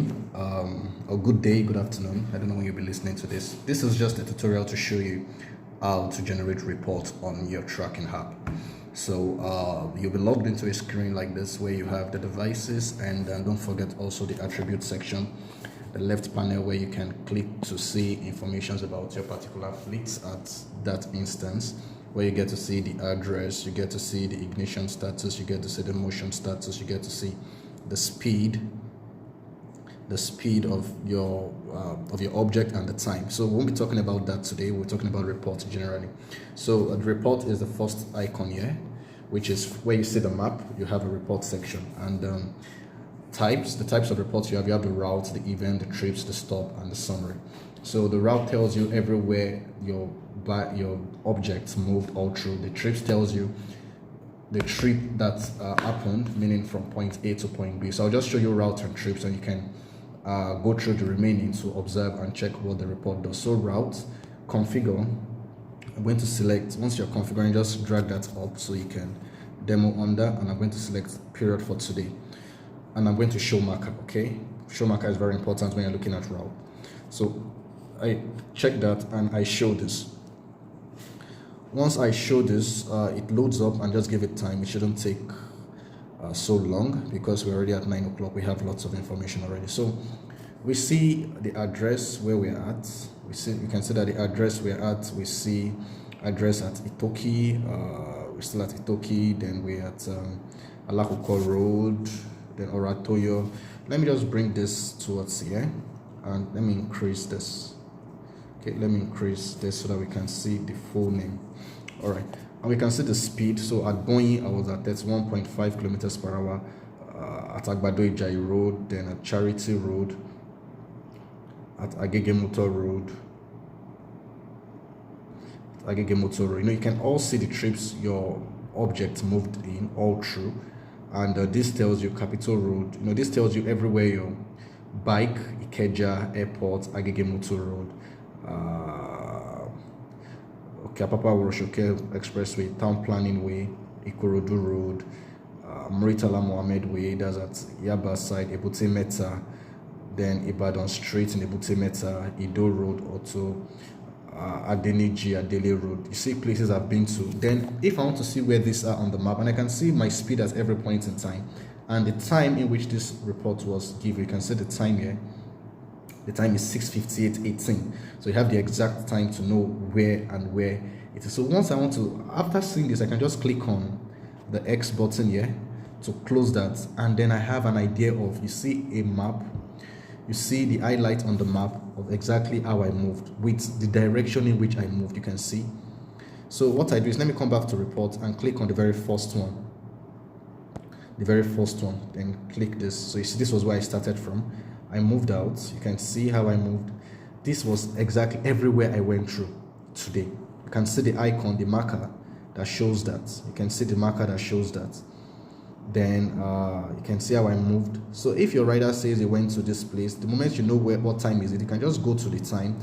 morning, or good day, good afternoon. I don't know when you'll be listening to this. This is just a tutorial to show you how to generate reports on your tracking app. So you'll be logged into a screen like this where you have the devices, and don't forget also the attribute section, the left panel where you can click to see information about your particular fleet at that instance, where you get to see the address, you get to see the ignition status, you get to see the motion status, you get to see the speed of your object and the time. So we won't be talking about that today. We're talking about reports generally. So the report is the first icon here, which is where you see the map. You have a report section, and the types of reports you have the route, the event, the trips, the stop, and the summary. So the route tells you everywhere your objects moved all through. The trips tells you the trip that happened, meaning from point A to point B. So I'll just show you route and trips, and you can go through the remaining to observe and check what the report does. So route, configure. I'm going to select, once you're configuring, just drag that up so you can demo under, and I'm going to select period for today. And I'm going to show marker, okay? Show marker is very important when you're looking at route. So I check that and I show this. Once I show this, it loads up, and just give it time. It shouldn't take so long because we're already at 9 o'clock. We have lots of information already. So we see the address where we're at. We can see that the address we're at, we see address at Itoki. We're still at Itoki. Then we're at Alakuko Road, then Oratoyo. Let me just bring this towards here, and let me increase this. Okay, let me increase this so that we can see the full name. All right, and we can see the speed. So at Bonyi, I was at 31.5 kilometers per hour. At Agbado Ijayi Road, then at Charity Road, at Agege Motor Road, You know, you can all see the trips your object moved in all through, and this tells you Capitol Road. You know, this tells you everywhere your bike, Ikeja Airport, Agege Motor Road, Apapa Woroshoke Expressway, Town Planning Way, Ikorodu Road, Muritala Mohammed Way, that's at Yaba side, Ebute Meta, then Ibadan Street in Ebute Meta, Ido Road, Auto, Adeniji, Adele Road. You see places I've been to. Then if I want to see where these are on the map, and I can see my speed at every point in time, and the time in which this report was given, you can see the time here. The time is 6:58:18. So you have the exact time to know where it is. So once I want to, after seeing this, I can just click on the X button here to close that, and then I have an idea of, you see a map, you see the highlight on the map of exactly how I moved with the direction in which I moved. You can see. So what I do is, let me come back to report and click on the very first one. Then click this. So you see, this was where I started from. I moved out. You can see how I moved. This was exactly everywhere I went through today. You can see the icon, the marker that shows that. Then you can see how I moved. So if your rider says he went to this place, the moment you know what time is it, you can just go to the time,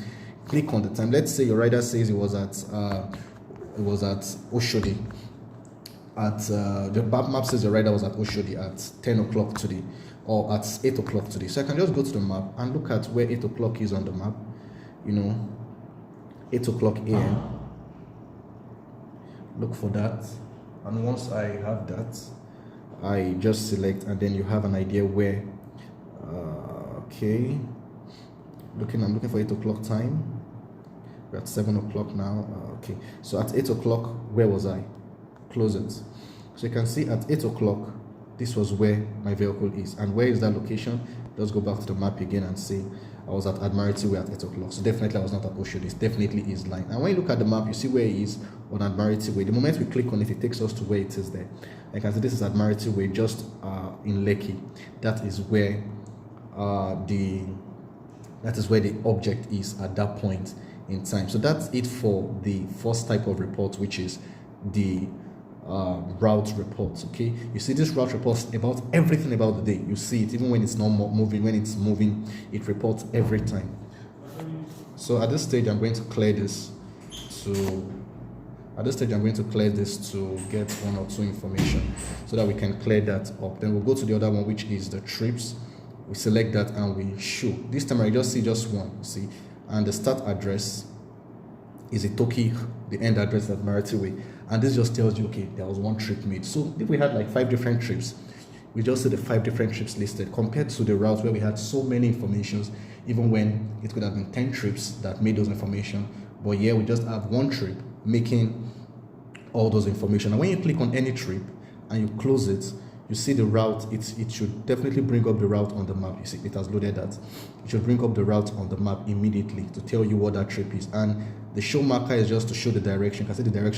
click on the time. Let's say your rider says it was at Oshodi. The map says your rider was at Oshodi at 10 o'clock today, or at 8 o'clock today. So I can just go to the map and look at where 8 o'clock is on the map. You know, 8 o'clock a.m. Look for that, and once I have that, I just select, and then you have an idea where. Okay, I'm looking for 8 o'clock time. We're at 7 o'clock now. Okay, so at 8 o'clock, where was I? Close it. So you can see at 8 o'clock, this was where my vehicle is. And where is that location? Let's go back to the map again and see. I was at Admiralty Way at 8 o'clock. So definitely I was not at Oshodi. This definitely is line. And when you look at the map, you see where it is on Admiralty Way. The moment we click on it, it takes us to where it is there. Like I said, this is Admiralty Way, just in Lekki. That is where the object is at that point in time. So that's it for the first type of report, which is the route reports. Okay, you see this route reports about everything about the day. You see it even when it's not moving. When it's moving, it reports every time. So at this stage, I'm going to clear this to get one or two information so that we can clear that up. Then we'll go to the other one, which is the trips. We select that and we show. This time I just see just one, see, and the start address is a Toki, the end address at Admiralty Way, and this just tells you, okay, there was one trip made. So if we had like 5 different trips, we just see the 5 different trips listed compared to the route where we had so many informations, even when it could have been 10 trips that made those information. But here we just have one trip making all those information. And when you click on any trip and you close it, you see the route. It should definitely bring up the route on the map. You see, it has loaded that. It should bring up the route on the map immediately to tell you what that trip is. And the show marker is just to show the direction. You can see the direction